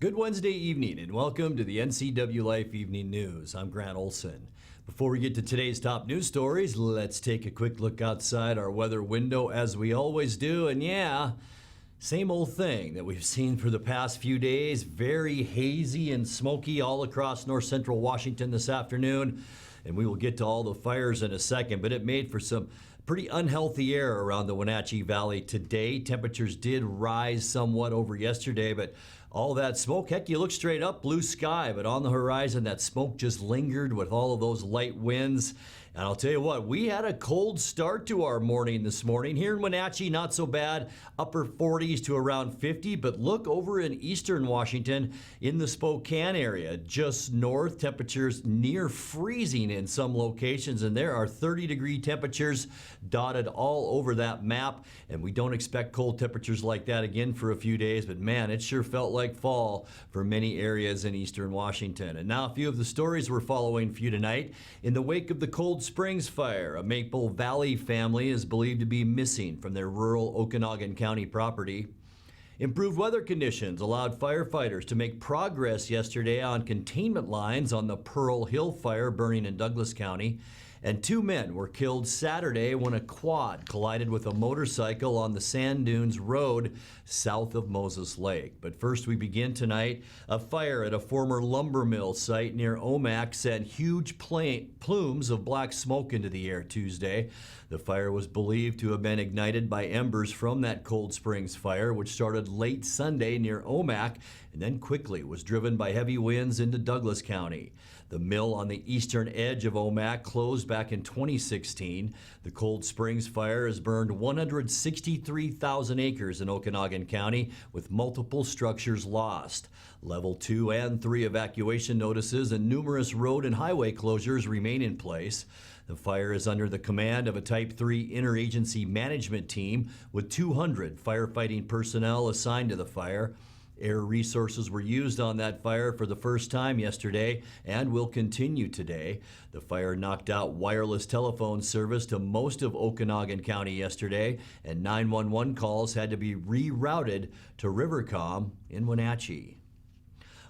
Good Wednesday evening and welcome to the NCWLIFE Evening News. I'm Grant Olson. Before we get to today's top news stories, let's take a quick look outside our weather window as we always do. And yeah, same old thing that we've seen for the past few days. Very hazy and smoky all across north central Washington this afternoon. And we will get to all the fires in a second, but it made for some pretty unhealthy air around the Wenatchee Valley today. Temperatures did rise somewhat over yesterday, but all that smoke, heck, you look straight up, blue sky, but on the horizon, that smoke just lingered with all of those light winds. And I'll tell you what, we had a cold start to our morning this morning. Here in Wenatchee, not so bad, upper 40s to around 50, but look over in eastern Washington in the Spokane area, just north, temperatures near freezing in some locations, and there are 30-degree temperatures dotted all over that map, and we don't expect cold temperatures like that again for a few days, but man, it sure felt like fall for many areas in eastern Washington. And now a few of the stories we're following for you tonight. In the wake of the Cold Springs fire, a Maple Valley family is believed to be missing from their rural Okanagan County property. Improved weather conditions allowed firefighters to make progress yesterday on containment lines on the Pearl Hill fire burning in Douglas County. And 2 men were killed Saturday when a quad collided with a motorcycle on the Sand Dunes Road south of Moses Lake. But first we begin tonight. A fire at a former lumber mill site near Omak sent huge plumes of black smoke into the air Tuesday. The fire was believed to have been ignited by embers from that Cold Springs fire, which started late Sunday near Omak and then quickly was driven by heavy winds into Douglas County. The mill on the eastern edge of Omak closed back in 2016. The Cold Springs fire has burned 163,000 acres in Okanagan County, with multiple structures lost. Level 2 and 3 evacuation notices and numerous road and highway closures remain in place. The fire is under the command of a Type 3 interagency management team with 200 firefighting personnel assigned to the fire. Air resources were used on that fire for the first time yesterday and will continue today. The fire knocked out wireless telephone service to most of Okanagan County yesterday, and 911 calls had to be rerouted to Rivercom in Wenatchee.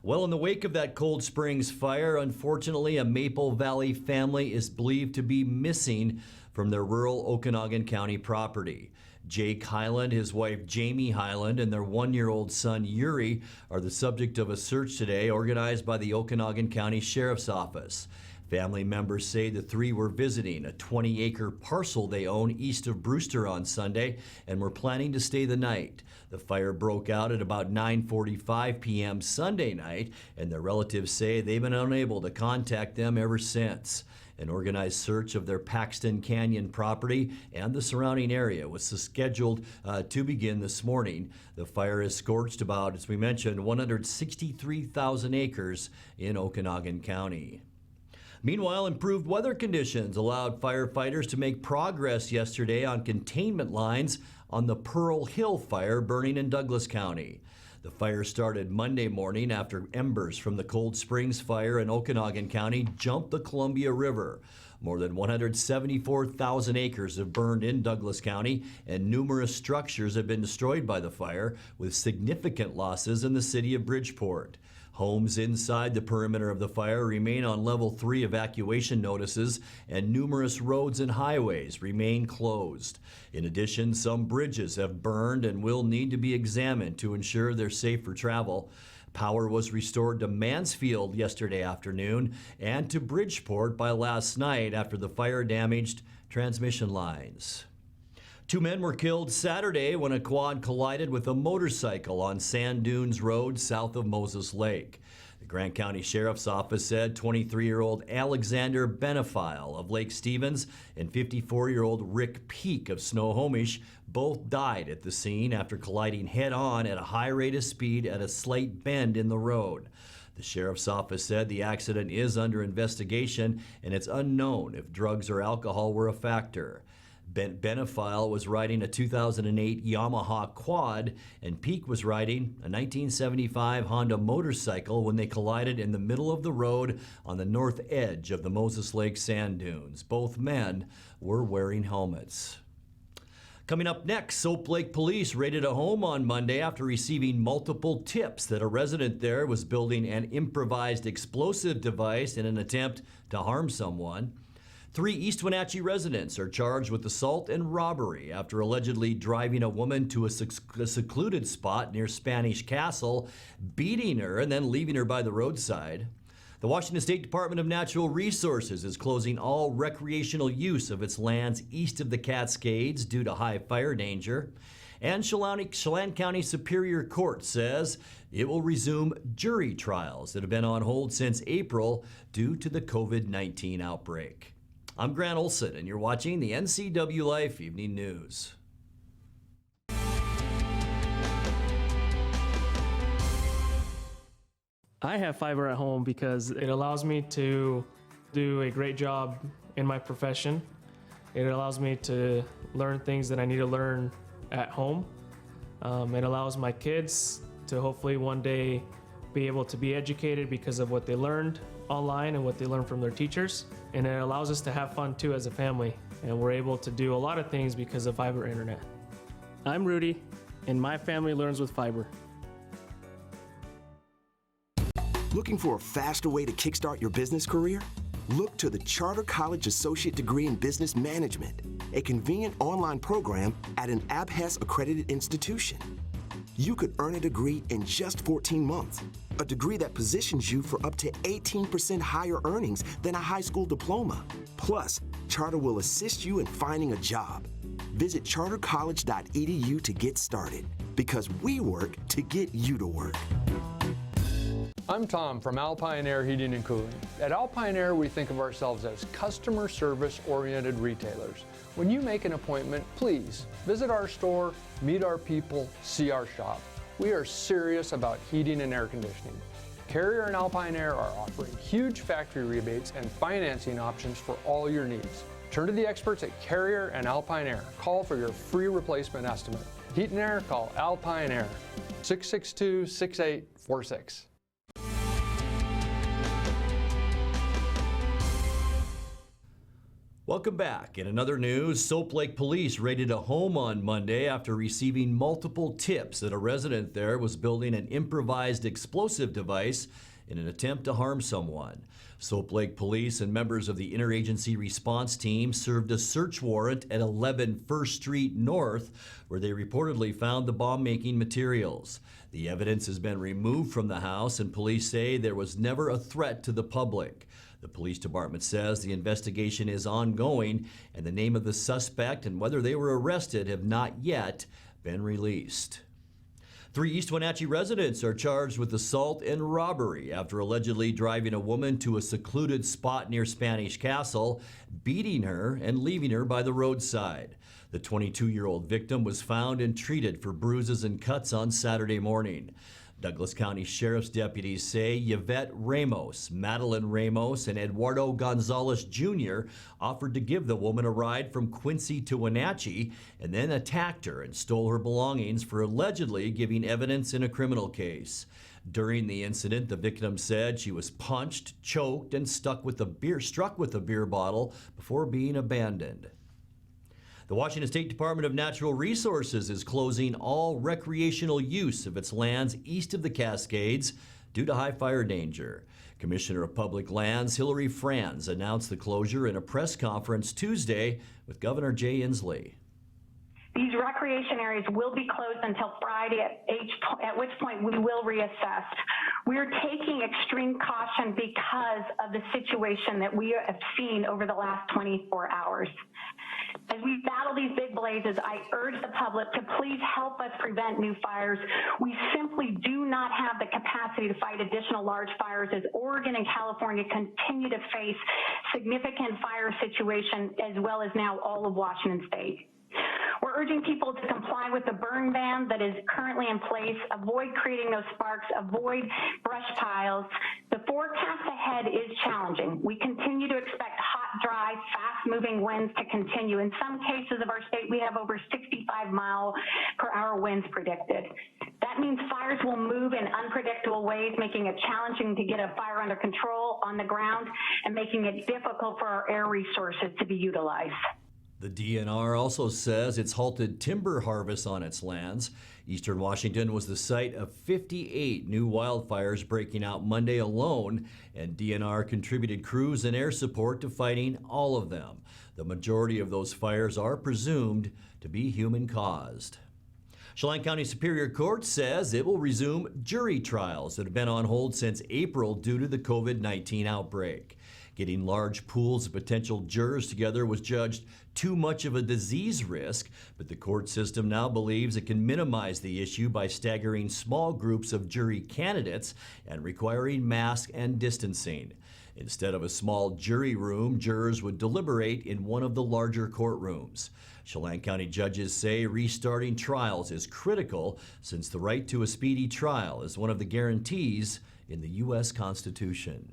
Well, in the wake of that Cold Springs fire, unfortunately, a Maple Valley family is believed to be missing from their rural Okanagan County property. Jake Highland, his wife Jamie Highland, and their 1-year-old son Yuri are the subject of a search today organized by the Okanagan County Sheriff's Office. Family members say the 3 were visiting a 20-acre parcel they own east of Brewster on Sunday and were planning to stay the night. The fire broke out at about 9:45 p.m. Sunday night, and their relatives say they've been unable to contact them ever since. An organized search of their Paxton Canyon property and the surrounding area was scheduled to begin this morning. The fire has scorched about, as we mentioned, 163,000 acres in Okanagan County. Meanwhile, improved weather conditions allowed firefighters to make progress yesterday on containment lines on the Pearl Hill fire burning in Douglas County. The fire started Monday morning after embers from the Cold Springs fire in Okanagan County jumped the Columbia River. More than 174,000 acres have burned in Douglas County, and numerous structures have been destroyed by the fire, with significant losses in the city of Bridgeport. Homes inside the perimeter of the fire remain on level 3 evacuation notices, and numerous roads and highways remain closed. In addition, some bridges have burned and will need to be examined to ensure they're safe for travel. Power was restored to Mansfield yesterday afternoon and to Bridgeport by last night after the fire damaged transmission lines. 2 men were killed Saturday when a quad collided with a motorcycle on Sand Dunes Road south of Moses Lake. The Grant County Sheriff's Office said 23-year-old Alexander Benefile of Lake Stevens and 54-year-old Rick Peak of Snohomish both died at the scene after colliding head-on at a high rate of speed at a slight bend in the road. The Sheriff's Office said the accident is under investigation and it's unknown if drugs or alcohol were a factor. Benefile was riding a 2008 Yamaha quad, and Peak was riding a 1975 Honda motorcycle when they collided in the middle of the road on the north edge of the Moses Lake sand dunes. Both men were wearing helmets. Coming up next, Soap Lake police raided a home on Monday after receiving multiple tips that a resident there was building an improvised explosive device in an attempt to harm someone. 3 East Wenatchee residents are charged with assault and robbery after allegedly driving a woman to a secluded spot near Spanish Castle, beating her and then leaving her by the roadside. The Washington State Department of Natural Resources is closing all recreational use of its lands east of the Cascades due to high fire danger. And Chelan County Superior Court says it will resume jury trials that have been on hold since April due to the COVID-19 outbreak. I'm Grant Olson, and you're watching the NCWLIFE Evening News. I have fiber at home because it allows me to do a great job in my profession. It allows me to learn things that I need to learn at home. It allows my kids to hopefully one day be able to be educated because of what they learned online and what they learned from their teachers. And it allows us to have fun too as a family. And we're able to do a lot of things because of fiber internet. I'm Rudy, and my family learns with fiber. Looking for a faster way to kickstart your business career? Look to the Charter College Associate Degree in Business Management, a convenient online program at an ABHES accredited institution. You could earn a degree in just 14 months, a degree that positions you for up to 18% higher earnings than a high school diploma. Plus, Charter will assist you in finding a job. Visit chartercollege.edu to get started, because we work to get you to work. I'm Tom from Alpine Air Heating and Cooling. At Alpine Air, we think of ourselves as customer service-oriented retailers. When you make an appointment, please visit our store, meet our people, see our shop. We are serious about heating and air conditioning. Carrier and Alpine Air are offering huge factory rebates and financing options for all your needs. Turn to the experts at Carrier and Alpine Air. Call for your free replacement estimate. Heat and air, call Alpine Air, 662-6846. Welcome back. In another news, Soap Lake police raided a home on Monday after receiving multiple tips that a resident there was building an improvised explosive device in an attempt to harm someone. Soap Lake police and members of the interagency response team served a search warrant at 11 First Street North, where they reportedly found the bomb-making materials. The evidence has been removed from the house, and police say there was never a threat to the public. The police department says the investigation is ongoing, and the name of the suspect and whether they were arrested have not yet been released. 3 East Wenatchee residents are charged with assault and robbery after allegedly driving a woman to a secluded spot near Spanish Castle, beating her and leaving her by the roadside. The 22-year-old victim was found and treated for bruises and cuts on Saturday morning. Douglas County Sheriff's deputies say Yvette Ramos, Madeline Ramos, and Eduardo Gonzalez Jr. offered to give the woman a ride from Quincy to Wenatchee and then attacked her and stole her belongings for allegedly giving evidence in a criminal case. During the incident, the victim said she was punched, choked, and struck with a beer bottle before being abandoned. The Washington State Department of Natural Resources is closing all recreational use of its lands east of the Cascades due to high fire danger. Commissioner of Public Lands Hillary Franz announced the closure in a press conference Tuesday with Governor Jay Inslee. These recreation areas will be closed until Friday, at which point we will reassess. We're taking extreme caution because of the situation that we have seen over the last 24 hours. As we battle these big blazes, I urge the public to please help us prevent new fires. We simply do not have the capacity to fight additional large fires as Oregon and California continue to face significant fire situations, as well as now all of Washington State. We're urging people to comply with the burn ban that is currently in place, avoid creating those sparks, avoid brush piles. The forecast ahead is challenging. We continue to expect hot, dry, fast-moving winds to continue. In some cases of our state, we have over 65-mile-per-hour winds predicted. That means fires will move in unpredictable ways, making it challenging to get a fire under control on the ground and making it difficult for our air resources to be utilized. The DNR also says it's halted timber harvest on its lands. Eastern Washington was the site of 58 new wildfires breaking out Monday alone, and DNR contributed crews and air support to fighting all of them. The majority of those fires are presumed to be human-caused. Chelan County Superior Court says it will resume jury trials that have been on hold since April due to the COVID-19 outbreak. Getting large pools of potential jurors together was judged too much of a disease risk, but the court system now believes it can minimize the issue by staggering small groups of jury candidates and requiring mask and distancing. Instead of a small jury room, jurors would deliberate in one of the larger courtrooms. Chelan County judges say restarting trials is critical since the right to a speedy trial is one of the guarantees in the U.S. Constitution.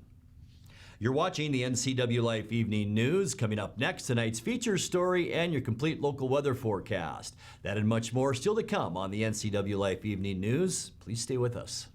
You're watching the NCWLIFE Evening News. Coming up next, tonight's feature story and your complete local weather forecast. That and much more still to come on the NCWLIFE Evening News. Please stay with us.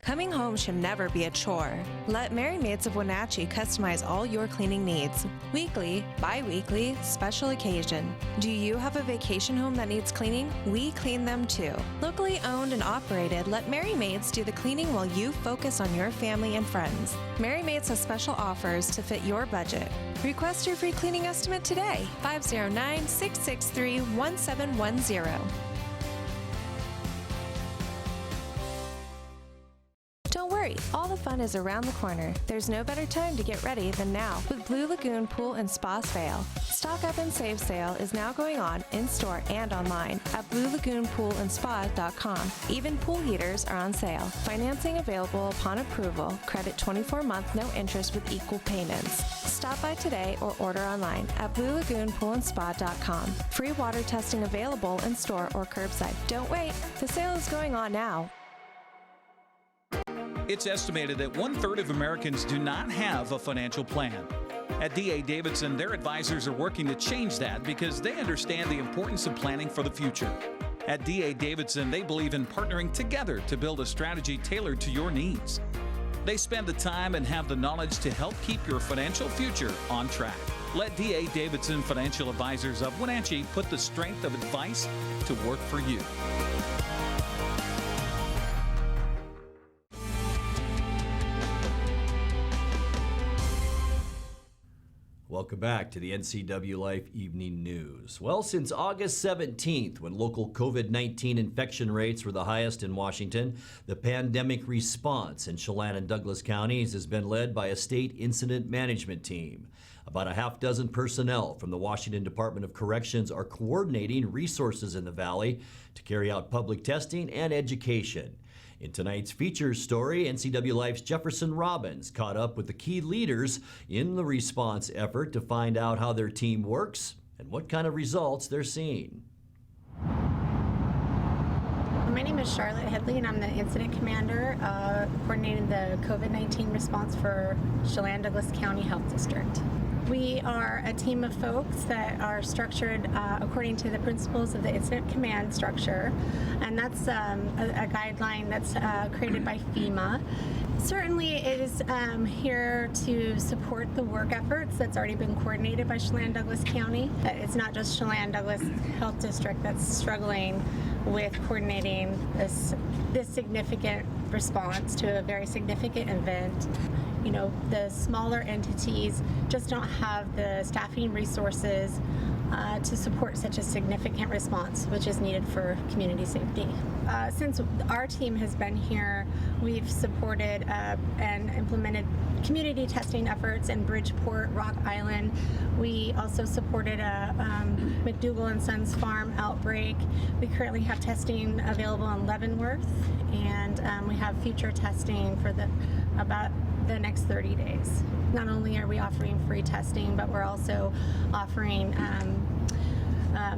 Coming home should never be a chore. Let Merry Maids of Wenatchee customize all your cleaning needs. Weekly, bi-weekly, special occasion. Do you have a vacation home that needs cleaning? We clean them too. Locally owned and operated, let Merry Maids do the cleaning while you focus on your family and friends. Merry Maids has special offers to fit your budget. Request your free cleaning estimate today. 509-663-1710. Don't worry, all the fun is around the corner. There's no better time to get ready than now with Blue Lagoon Pool and Spa sale. Stock Up and Save sale is now going on in-store and online at bluelagoonpoolandspa.com. Even pool heaters are on sale. Financing available upon approval. Credit 24-month, no interest with equal payments. Stop by today or order online at bluelagoonpoolandspa.com. Free water testing available in-store or curbside. Don't wait, the sale is going on now. It's estimated that 1/3 of Americans do not have a financial plan. At D.A. Davidson, their advisors are working to change that because they understand the importance of planning for the future. At D.A. Davidson, they believe in partnering together to build a strategy tailored to your needs. They spend the time and have the knowledge to help keep your financial future on track. Let D.A. Davidson Financial Advisors of Wenatchee put the strength of advice to work for you. Welcome back to the NCWLIFE Evening News. Well, since August 17th, when local COVID-19 infection rates were the highest in Washington, the pandemic response in Chelan and Douglas counties has been led by a state incident management team. About a half dozen personnel from the Washington Department of Corrections are coordinating resources in the valley to carry out public testing and education. In tonight's feature story, NCWLIFE's Jefferson Robbins caught up with the key leaders in the response effort to find out how their team works and what kind of results they're seeing. My name is Charlotte Headley, and I'm the incident commander coordinating the COVID-19 response for Chelan Douglas County Health District. We are a team of folks that are structured according to the principles of the incident command structure, and that's a guideline that's created by FEMA. Certainly it is here to support the work efforts that's already been coordinated by Chelan Douglas County. It's not just Chelan Douglas Health District that's struggling with coordinating this significant response to a very significant event. You know, the smaller entities just don't have the staffing resources to support such a significant response, which is needed for community safety. Since our team has been here, we've supported and implemented community testing efforts in Bridgeport, Rock Island. We also supported a McDougall and Sons farm outbreak. We currently have testing available in Leavenworth, and we have future testing for about the next 30 days. Not only are we offering free testing, but we're also offering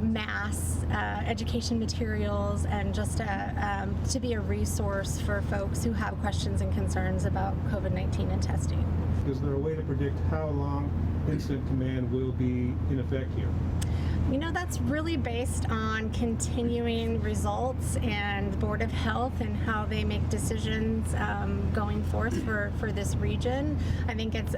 mass education materials and just to be a resource for folks who have questions and concerns about COVID-19 and testing. Is there a way to predict how long incident command will be in effect here? You know, that's really based on continuing results and the Board of Health and how they make decisions going forth for this region. I think it's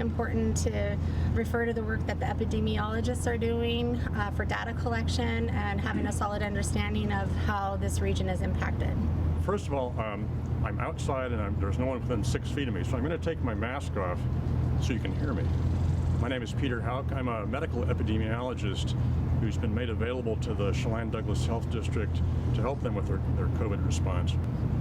important to refer to the work that the epidemiologists are doing for data collection and having a solid understanding of how this region is impacted. First of all, I'm outside and there's no one within 6 feet of me, so I'm going to take my mask off so you can hear me. My name is Peter Hauk. I'm a medical epidemiologist who's been made available to the Chelan-Douglas Health District to help them with their COVID response.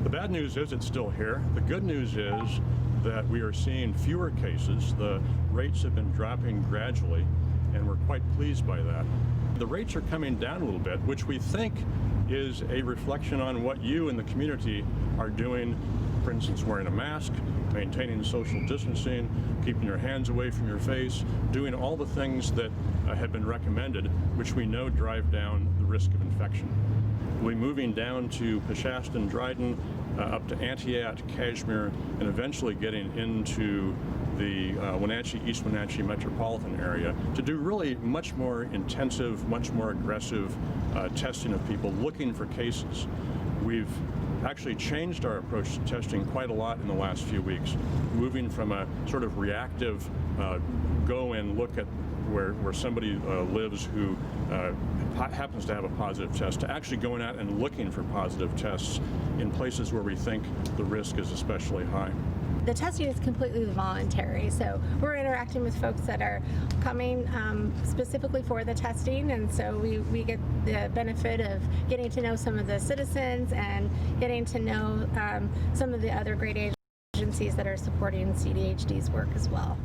The bad news is it's still here. The good news is that we are seeing fewer cases. The rates have been dropping gradually, and we're quite pleased by that. The rates are coming down a little bit, which we think is a reflection on what you in the community are doing. For instance, wearing a mask, maintaining social distancing, keeping your hands away from your face, doing all the things that have been recommended, which we know drive down the risk of infection. We'll be moving down to Peshastin, Dryden, up to Antioch, Kashmir, and eventually getting into the Wenatchee, East Wenatchee metropolitan area to do really much more intensive, much more aggressive testing of people looking for cases. We've actually changed our approach to testing quite a lot in the last few weeks, moving from a sort of reactive go and look at where somebody lives who happens to have a positive test to actually going out and looking for positive tests in places where we think the risk is especially high. The testing is completely voluntary, so we're interacting with folks that are coming specifically for the testing, and so we get the benefit of getting to know some of the citizens and getting to know some of the other great agencies that are supporting CDHD's work as well.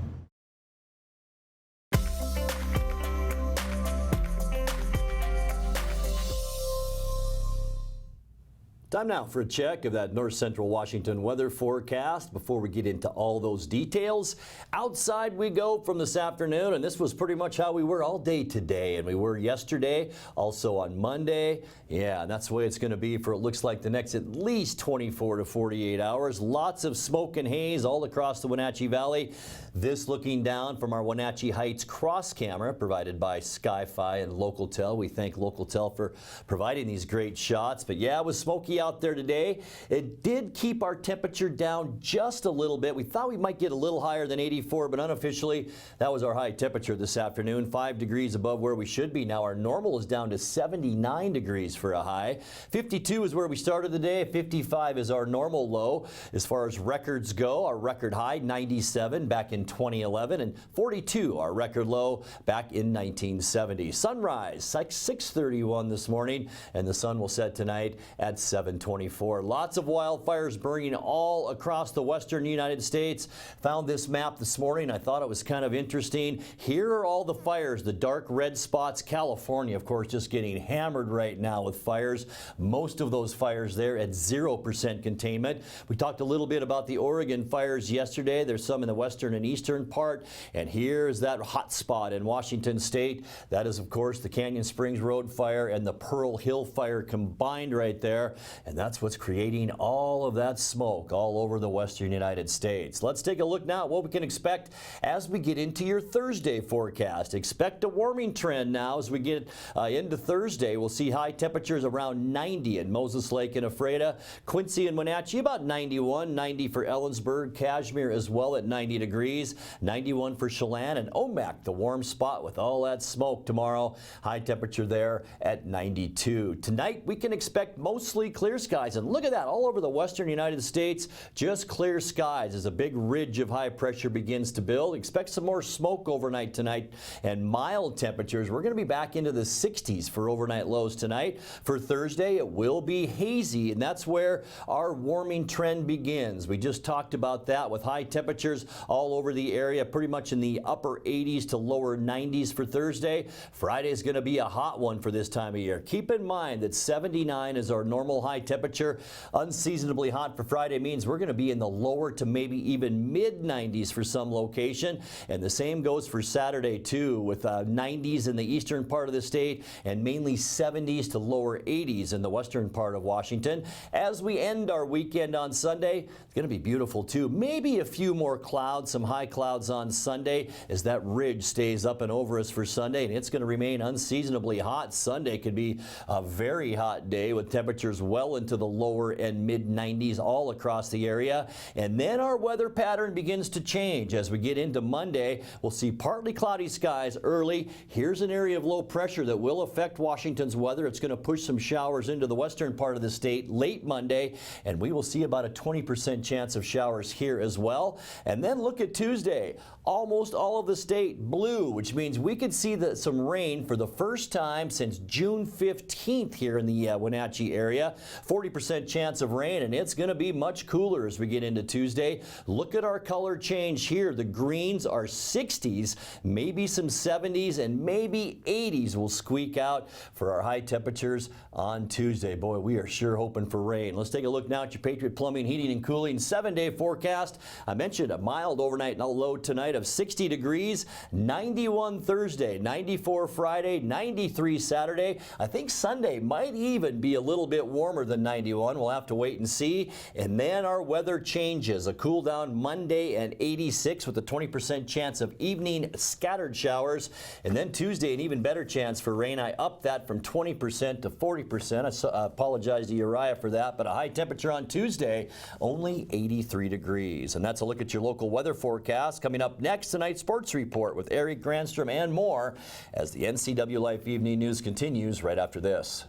Time now for a check of that north central Washington weather forecast before we get into all those details. Outside we go from this afternoon, and this was pretty much how we were all day today, and we were yesterday, also on Monday. Yeah, and that's the way it's going to be for it looks like the next at least 24 to 48 hours. Lots of smoke and haze all across the Wenatchee Valley. This looking down from our Wenatchee Heights cross camera provided by Sky-Fi and Localtel. We thank Localtel for providing these great shots. But yeah, it was smoky out there today. It did keep our temperature down just a little bit. We thought we might get a little higher than 84, but unofficially that was our high temperature this afternoon, 5 degrees above where we should be. Now our normal is down to 79 degrees for a high. 52 is where we started the day. 55 is our normal low. As far as records go, our record high 97 back in 2011, and 42 our record low back in 1970. Sunrise like 6:31 this morning, and the sun will set tonight at 7:24. Lots of wildfires burning all across the western United States. Found this map this morning. I thought it was kind of interesting. Here are all the fires, the dark red spots. California, of course, just getting hammered right now with fires. Most of those fires there at 0% containment. We talked a little bit about the Oregon fires yesterday. There's some in the western and eastern part, and here's that hot spot in Washington State. That is, of course, the Canyon Springs Road fire and the Pearl Hill fire combined right there, and that's what's creating all of that smoke all over the western United States. Let's take a look now at what we can expect as we get into your Thursday forecast. Expect a warming trend now as we get into Thursday. We'll see high temperatures around 90 in Moses Lake and Ephrata. Quincy and Wenatchee about 91, 90 for Ellensburg, Kashmir as well at 90 degrees, 91 for Chelan, and Omak, the warm spot with all that smoke tomorrow. High temperature there at 92. Tonight we can expect mostly clear skies, and look at that, all over the western United States, just clear skies as a big ridge of high pressure begins to build. Expect some more smoke overnight tonight and mild temperatures. We're going to be back into the 60s for overnight lows tonight. For Thursday, it will be hazy, and that's where our warming trend begins. We just talked about that with high temperatures all over the area, pretty much in the upper 80s to lower 90s for Thursday. Friday is going to be a hot one for this time of year. Keep in mind that 79 is our normal high high temperature. Unseasonably hot for Friday means we're going to be in the lower to maybe even mid-90s for some location. And the same goes for Saturday, too, with 90s in the eastern part of the state and mainly 70s to lower 80s in the western part of Washington. As we end our weekend on Sunday, it's going to be beautiful, too. Maybe a few more clouds, some high clouds on Sunday as that ridge stays up and over us for Sunday, and it's going to remain unseasonably hot. Sunday could be a very hot day with temperatures well into the lower and mid-90s all across the area. And then our weather pattern begins to change as we get into Monday. We'll see partly cloudy skies early. Here's an area of low pressure that will affect Washington's weather. It's going to push some showers into the western part of the state late Monday, and we will see about a 20% chance of showers here as well. And then look at Tuesday. Almost all of the state blue, which means we could see some rain for the first time since June 15th here in the Wenatchee area. 40% chance of rain, and it's going to be much cooler as we get into Tuesday. Look at our color change here. The greens are 60s, maybe some 70s, and maybe 80s will squeak out for our high temperatures on Tuesday. Boy, we are sure hoping for rain. Let's take a look now at your Patriot Plumbing, Heating, and Cooling 7-day forecast. I mentioned a mild overnight low tonight of 60 degrees, 91 Thursday, 94 Friday, 93 Saturday. I think Sunday might even be a little bit warmer than 91. We'll have to wait and see. And then our weather changes. A cool down Monday and 86 with a 20% chance of evening scattered showers. And then Tuesday, an even better chance for rain. I upped that from 20% to 40%. I apologize to Uriah for that, but a high temperature on Tuesday, only 83 degrees. And that's a look at your local weather forecast. Coming up next, tonight's sports report with Eric Granstrom and more as the NCWLIFE Evening News continues right after this.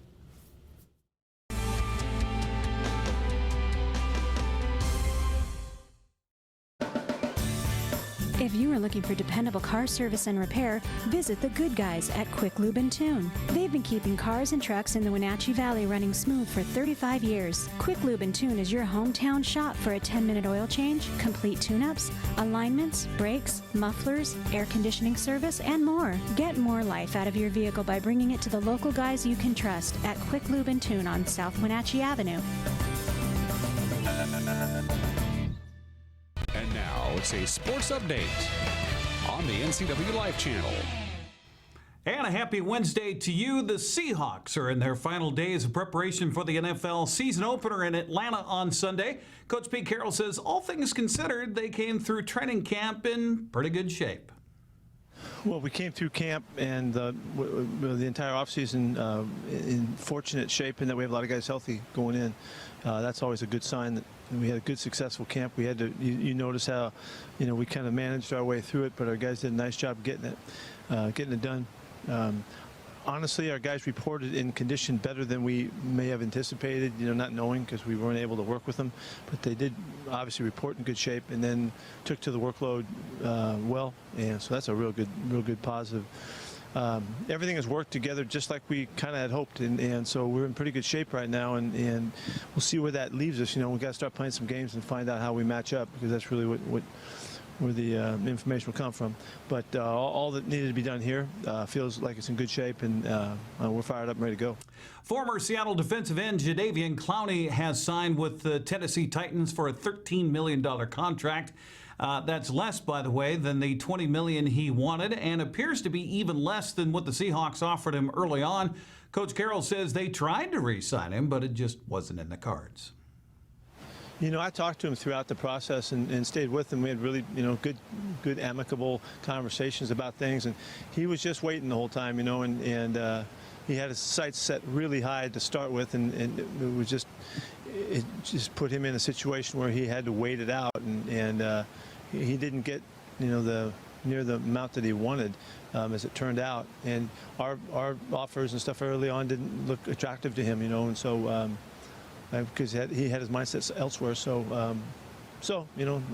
If you are looking for dependable car service and repair, visit the good guys at Quick Lube and Tune. They've been keeping cars and trucks in the Wenatchee Valley running smooth for 35 years. Quick Lube and Tune is your hometown shop for a 10-minute oil change, complete tune-ups, alignments, brakes, mufflers, air conditioning service, and more. Get more life out of your vehicle by bringing it to the local guys you can trust at Quick Lube and Tune on South Wenatchee Avenue. And now it's a sports update on the NCWLIFE channel. And a happy Wednesday to you. The Seahawks are in their final days of preparation for the NFL season opener in Atlanta on Sunday. Coach Pete Carroll says all things considered, they came through training camp in pretty good shape. Well, we came through camp and the entire offseason in fortunate shape, and that we have a lot of guys healthy going in. That's always a good sign that we had a good, successful camp. We had to, you notice how, we kind of managed our way through it, but our guys did a nice job getting it done. Honestly, our guys reported in condition better than we may have anticipated, not knowing because we weren't able to work with them. But they did obviously report in good shape and then took to the workload well. And so that's a real good positive. Everything has worked together just like we kind of had hoped. And so we're in pretty good shape right now. And we'll see where that leaves us. We've got to start playing some games and find out how we match up, because that's really where the information will come from. But all that needed to be done here feels like it's in good shape, and we're fired up and ready to go. Former Seattle defensive end Jadavian Clowney has signed with the Tennessee Titans for a $13 million contract. That's less, by the way, than the $20 million he wanted, and appears to be even less than what the Seahawks offered him early on. Coach Carroll says they tried to re-sign him, but it just wasn't in the cards. I talked to him throughout the process and stayed with him. We had really, good amicable conversations about things, and he was just waiting the whole time, and he had his sights set really high to start with, and it just put him in a situation where he had to wait it out, and he didn't get, near the amount that he wanted, as it turned out, and our offers and stuff early on didn't look attractive to him, and so. Because he had his mindset elsewhere, so I don't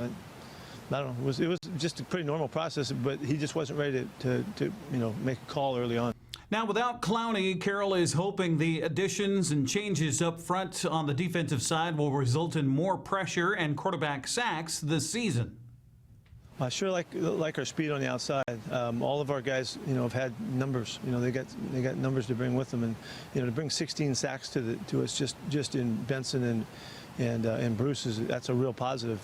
know. It was just a pretty normal process, but he just wasn't ready to make a call early on. Now, without Clowney, Carroll is hoping the additions and changes up front on the defensive side will result in more pressure and quarterback sacks this season. I sure like our speed on the outside. All of our guys, have had numbers. They got numbers to bring with them, and to bring 16 sacks to us just in Benson and Bruce that's a real positive.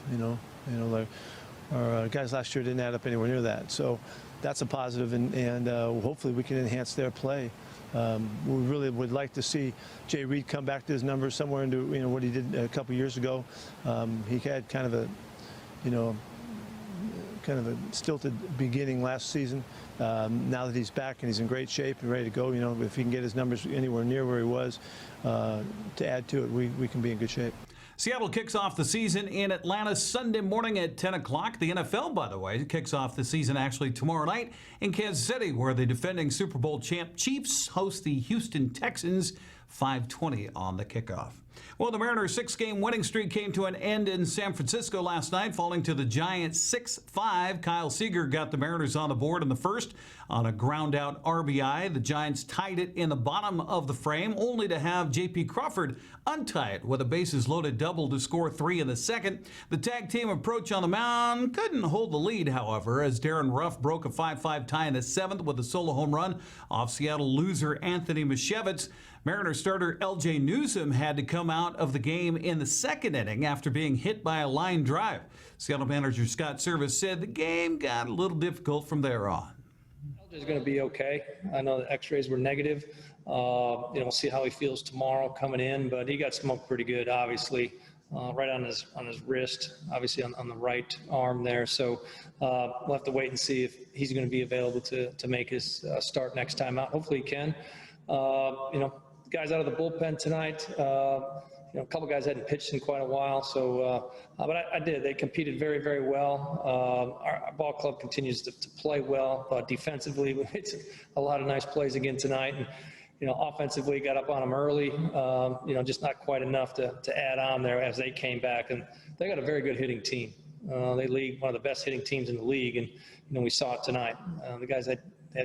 Our guys last year didn't add up anywhere near that, so that's a positive, and hopefully we can enhance their play. We really would like to see Jay Reed come back to his numbers somewhere into what he did a couple years ago. He had kind of a stilted beginning last season. Now that he's back and he's in great shape and ready to go, if he can get his numbers anywhere near where he was, to add to it, we can be in good shape. Seattle kicks off the season in Atlanta Sunday morning at 10 o'clock. The NFL, by the way, kicks off the season actually tomorrow night in Kansas City, where the defending Super Bowl champ Chiefs host the Houston Texans, 5:20 on the kickoff. Well, the Mariners' six-game winning streak came to an end in San Francisco last night, falling to the Giants 6-5. Kyle Seager got the Mariners on the board in the first on a ground-out RBI. The Giants tied it in the bottom of the frame, only to have J.P. Crawford untie it with a bases-loaded double to score 3 in the second. The tag team approach on the mound couldn't hold the lead, however, as Darren Ruff broke a 5-5 tie in the seventh with a solo home run off Seattle loser Anthony Mashevitz. Mariner starter L.J. Newsome had to come out of the game in the second inning after being hit by a line drive. Seattle manager Scott Service said the game got a little difficult from there on. L.J.'s going to be okay. I know the x-rays were negative. We'll see how he feels tomorrow coming in, but he got smoked pretty good, obviously, right on his wrist, obviously on the right arm there. So we'll have to wait and see if he's going to be available to make his start next time out. Hopefully he can. Guys out of the bullpen tonight. A couple guys hadn't pitched in quite a while, so but I did. They competed very, very well. Our ball club continues to play well defensively. We made a lot of nice plays again tonight, and offensively got up on them early. Just not quite enough to add on there as they came back, and they got a very good hitting team. They lead one of the best hitting teams in the league, and we saw it tonight. The guys had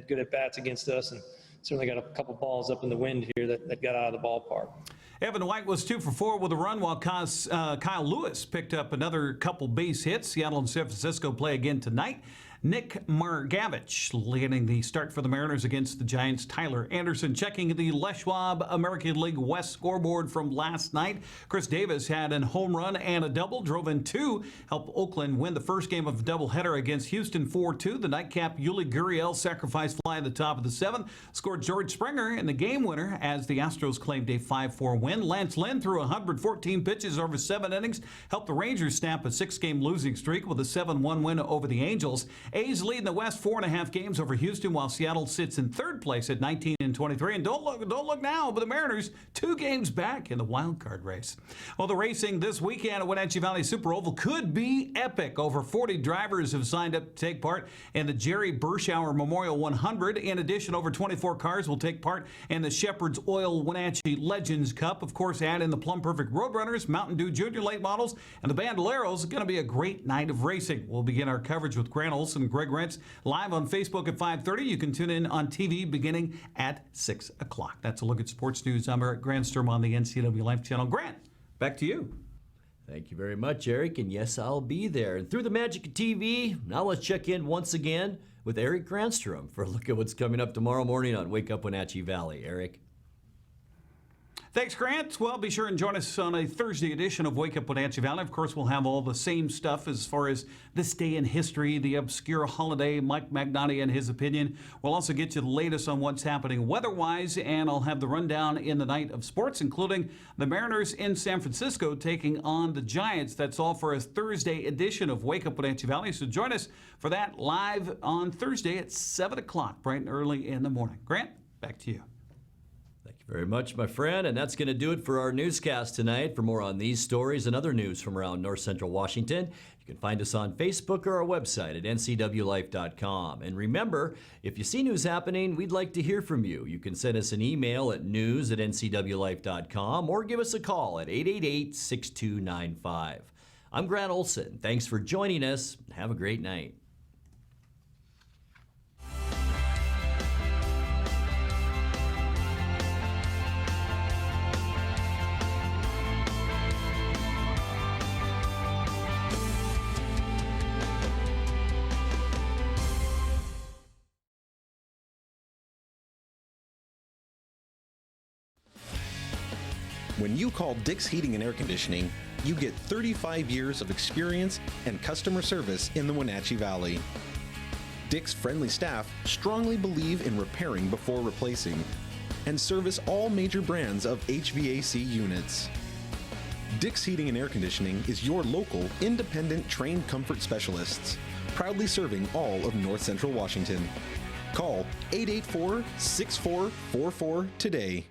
good at bats against us, and certainly got a couple balls up in the wind here that got out of the ballpark. Evan White was 2 for 4 with a run, while Kyle Lewis picked up another couple base hits. Seattle and San Francisco play again tonight. Nick Margavich leading the start for the Mariners against the Giants. Tyler Anderson checking the Les Schwab American League West scoreboard from last night. Chris Davis had a home run and a double, drove in 2, helped Oakland win the first game of the doubleheader against Houston 4-2. The nightcap Yuli Gurriel sacrifice fly at the top of the 7th scored George Springer in the game winner as the Astros claimed a 5-4 win. Lance Lynn threw 114 pitches over 7 innings, helped the Rangers snap a 6-game losing streak with a 7-1 win over the Angels. A's lead in the West 4.5 games over Houston, while Seattle sits in 3rd place at 19-23. And don't look now, but the Mariners 2 games back in the wild card race. Well, the racing this weekend at Wenatchee Valley Super Oval could be epic. Over 40 drivers have signed up to take part in the Jerry Bershauer Memorial 100. In addition, over 24 cars will take part in the Shepherd's Oil Wenatchee Legends Cup. Of course, add in the Plum Perfect Roadrunners, Mountain Dew Junior Late Models, and the Bandoleros. Going to be a great night of racing. We'll begin our coverage with Grant Olson and Greg Rentz live on Facebook at 5:30. You can tune in on TV beginning at 6 o'clock. That's a look at sports news. I'm Eric Grandstrom on the NCW Life channel. Grant, back to you. Thank you very much, Eric. And yes, I'll be there. And through the magic of TV, now let's check in once again with Eric Grandstrom for a look at what's coming up tomorrow morning on Wake Up Wenatchee Valley. Eric. Thanks, Grant. Well, be sure and join us on a Thursday edition of Wake Up Wenatchee Valley. Of course, we'll have all the same stuff as far as this day in history, the obscure holiday, Mike Magnotti and his opinion. We'll also get you the latest on what's happening weather-wise, and I'll have the rundown in the night of sports, including the Mariners in San Francisco taking on the Giants. That's all for a Thursday edition of Wake Up Wenatchee Valley. So join us for that live on Thursday at 7 o'clock, bright and early in the morning. Grant, back to you. Very much, my friend, and that's going to do it for our newscast tonight. For more on these stories and other news from around North Central Washington, you can find us on Facebook or our website at ncwlife.com. And remember, if you see news happening, we'd like to hear from you. You can send us an email at news@ncwlife.com or give us a call at 888-6295. I'm Grant Olson. Thanks for joining us. Have a great night. When you call Dick's Heating and Air Conditioning, you get 35 years of experience and customer service in the Wenatchee Valley. Dick's friendly staff strongly believe in repairing before replacing and service all major brands of HVAC units. Dick's Heating and Air Conditioning is your local, independent, trained comfort specialists, proudly serving all of North Central Washington. Call 884-6444 today.